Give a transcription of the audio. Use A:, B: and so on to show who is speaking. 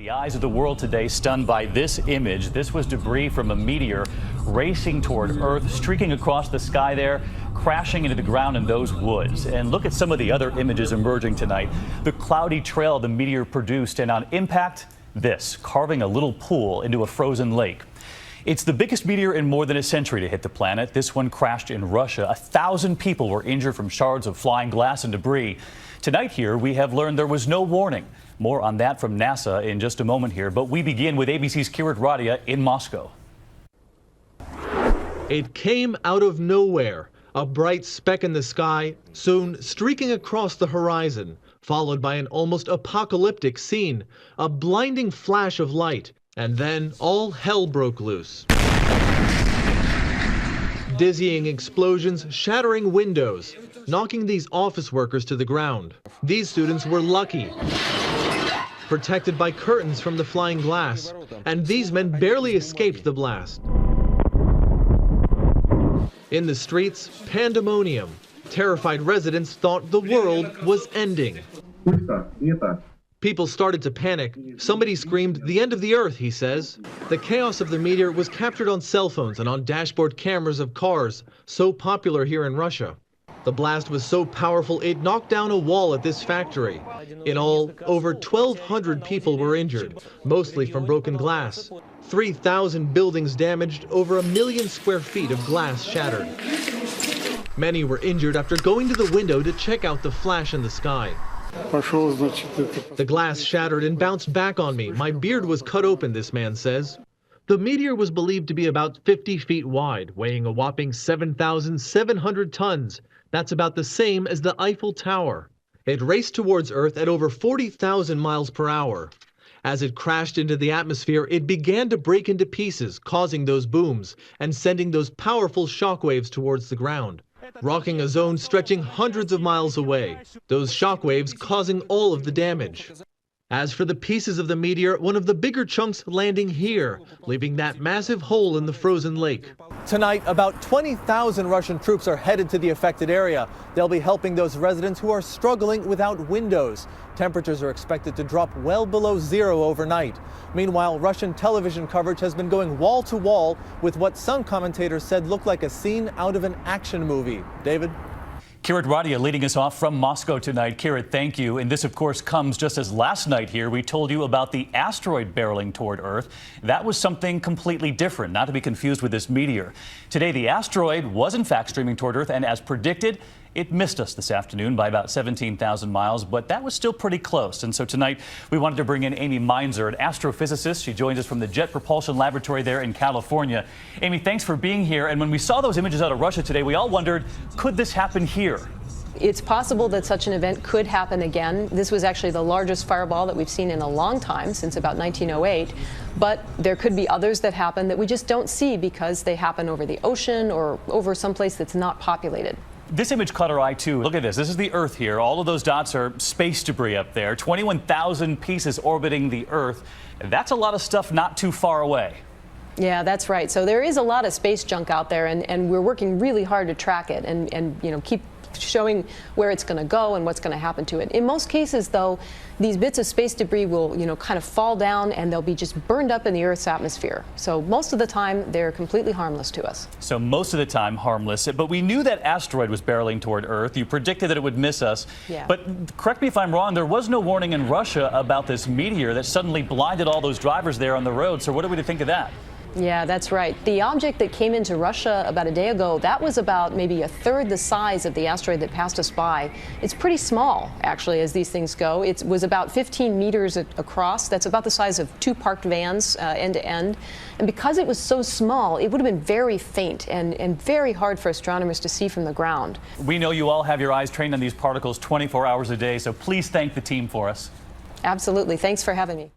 A: The eyes of the world today stunned by this image. This was debris from a meteor racing toward Earth, streaking across the sky there, crashing into the ground in those woods. And look at some of the other images emerging tonight. The cloudy trail the meteor produced, and on impact, this, carving a little pool into a frozen lake. It's the biggest meteor in more than a century to hit the planet. This one crashed in Russia. 1,000 people were injured from shards of flying glass and debris. Tonight here, we have learned there was no warning. More on that from NASA in just a moment here, but we begin with ABC's Kirat Radia in Moscow.
B: It came out of nowhere, a bright speck in the sky, soon streaking across the horizon, followed by an almost apocalyptic scene, a blinding flash of light, and then all hell broke loose. Dizzying explosions shattering windows, knocking these office workers to the ground. These students were lucky, protected by curtains from the flying glass, and these men barely escaped the blast. In the streets, pandemonium. Terrified residents thought the world was ending. People started to panic. Somebody screamed, "The end of the earth," he says. The chaos of the meteor was captured on cell phones and on dashboard cameras of cars, so popular here in Russia. The blast was so powerful it knocked down a wall at this factory. In all, over 1,200 people were injured, mostly from broken glass. 3,000 buildings damaged, over 1 million square feet of glass shattered. Many were injured after going to the window to check out the flash in the sky. The glass shattered and bounced back on me. My beard was cut open, this man says. The meteor was believed to be about 50 feet wide, weighing a whopping 7,700 tons. That's about the same as the Eiffel Tower. It raced towards Earth at over 40,000 miles per hour. As it crashed into the atmosphere, it began to break into pieces, causing those booms and sending those powerful shockwaves towards the ground, rocking a zone stretching hundreds of miles away, those shockwaves causing all of the damage. As for the pieces of the meteor, one of the bigger chunks landing here, leaving that massive hole in the frozen lake. Tonight, about 20,000 Russian troops are headed to the affected area. They'll be helping those residents who are struggling without windows. Temperatures are expected to drop well below zero overnight. Meanwhile, Russian television coverage has been going wall to wall with what some commentators said looked like a scene out of an action movie. David?
A: Kirat Radia leading us off from Moscow tonight. Kirat, thank you. And this, of course, comes just as last night here we told you about the asteroid barreling toward Earth. That was something completely different, not to be confused with this meteor. Today, the asteroid was in fact streaming toward Earth, and as predicted, it missed us this afternoon by about 17,000 miles, but that was still pretty close. And so tonight, we wanted to bring in Amy Meinzer, an astrophysicist. She joins us from the Jet Propulsion Laboratory there in California. Amy, thanks for being here. And when we saw those images out of Russia today, we all wondered, could this happen here?
C: It's possible that such an event could happen again. This was actually the largest fireball that we've seen in a long time, since about 1908. But there could be others that happen that we just don't see because they happen over the ocean or over someplace that's not populated.
A: This image caught our eye, too. Look at this. This is the Earth here. All of those dots are space debris up there. 21,000 pieces orbiting the Earth. That's a lot of stuff not too far away.
C: Yeah, that's right. So there is a lot of space junk out there, and we're working really hard to track it and keep showing where it's going to go and what's going to happen to it. In most cases, though, these bits of space debris will, kind of fall down and they'll be just burned up in the Earth's atmosphere. So most of the time, they're completely harmless to us.
A: So most of the time, harmless. But we knew that asteroid was barreling toward Earth. You predicted that it would miss us.
C: Yeah.
A: But correct me if I'm wrong, there was no warning in Russia about this meteor that suddenly blinded all those drivers there on the road. So what are we to think of that?
C: Yeah, that's right. The object that came into Russia about a day ago, that was about maybe a third the size of the asteroid that passed us by. It's pretty small, actually, as these things go. It was about 15 meters across. That's about the size of 2 parked vans end to end. And because it was so small, it would have been very faint and very hard for astronomers to see from the ground.
A: We know you all have your eyes trained on these particles 24 hours a day, so please thank the team for us.
C: Absolutely. Thanks for having me.